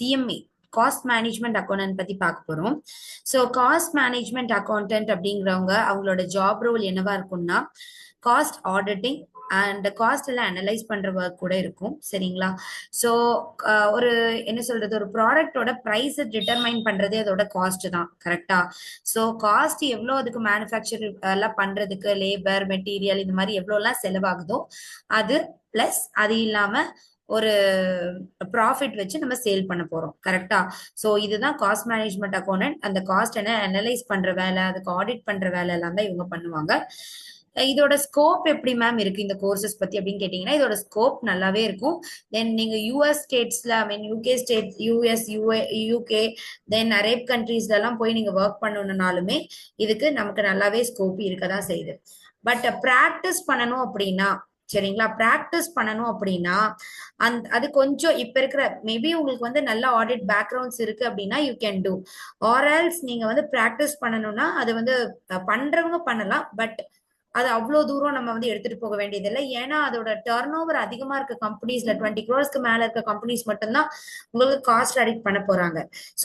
CMA cost management accountant பத்தி பார்க்க போறோம். ஸோ காஸ்ட் மேனேஜ்மெண்ட் அக்கௌண்டன்ட் அப்படிங்கிறவங்க அவங்களோட ஜாப் ரோல் என்னவா இருக்கும்னா காஸ்ட் ஆடிட்டிங் அண்ட் காஸ்ட் எல்லாம் அனலைஸ் பண்ற ஒர்க் கூட இருக்கும். சரிங்களா? ஸோ ஒரு என்ன சொல்றது, ஒரு ப்ராடக்டோட ப்ரைஸ் டிட்டர்மைன் பண்றதே அதோட காஸ்ட் தான். கரெக்டா? ஸோ காஸ்ட் எவ்வளோ அதுக்கு மேனுஃபேக்சர் எல்லாம் பண்றதுக்கு லேபர் மெட்டீரியல் இந்த மாதிரி எவ்வளோலாம் செலவாகுதோ அது பிளஸ் அது இல்லாம ஒரு ப்ராஃபிட் வச்சு நம்ம சேல் பண்ண போறோம். கரெக்டா? சோ இதுதான் காஸ்ட் மேனேஜ்மெண்ட் அக்கௌண்டன்ட். அந்த காஸ்ட் என்ன அனலைஸ் பண்ற வேலை, அதுக்கு ஆடிட் பண்ற வேலை எல்லாம் தான் இவங்க பண்ணுவாங்க. இதோட ஸ்கோப் எப்படி மேம் இருக்கு இந்த கோர்சஸ் பத்தி அப்படின்னு கேட்டீங்கன்னா, இதோட ஸ்கோப் நல்லாவே இருக்கும். தென் நீங்க யூஎஸ் ஸ்டேட்ஸ்ல, ஐ மீன் யூகே ஸ்டேட்ஸ், யூஎஸ், யூகே, தென் அரேப் கண்ட்ரீஸ்ல எல்லாம் போய் நீங்க ஒர்க் பண்ணணும்னாலுமே இதுக்கு நமக்கு நல்லாவே ஸ்கோப் இருக்கதான் செய்யுது. பட் பிராக்டிஸ் பண்ணணும் அப்படின்னா, சரிங்களா, பிராக்டிஸ் பண்ணணும் அப்படின்னா அது கொஞ்சம் இப்ப இருக்கிற மேபி உங்களுக்கு வந்து நல்ல ஆடிட் பேக்ரவுண்ட்ஸ் இருக்கு அப்படின்னா யூ கேன் டூ. ஆர்எல்ஸ் நீங்க வந்து பிராக்டிஸ் பண்ணணும்னா அது வந்து பண்றவங்க பண்ணலாம். பட் அது அவ்வளவு தூரம் நம்ம வந்து எடுத்துட்டு போக வேண்டியதில்லை. ஏன்னா அதோட டர்ன் ஓவர் அதிகமா இருக்க கம்பெனிஸ்ல 20 crores மேல இருக்க கம்பெனிஸ் மட்டும்தான் உங்களுக்கு காஸ்ட் அடிக்ட் பண்ண போறாங்க.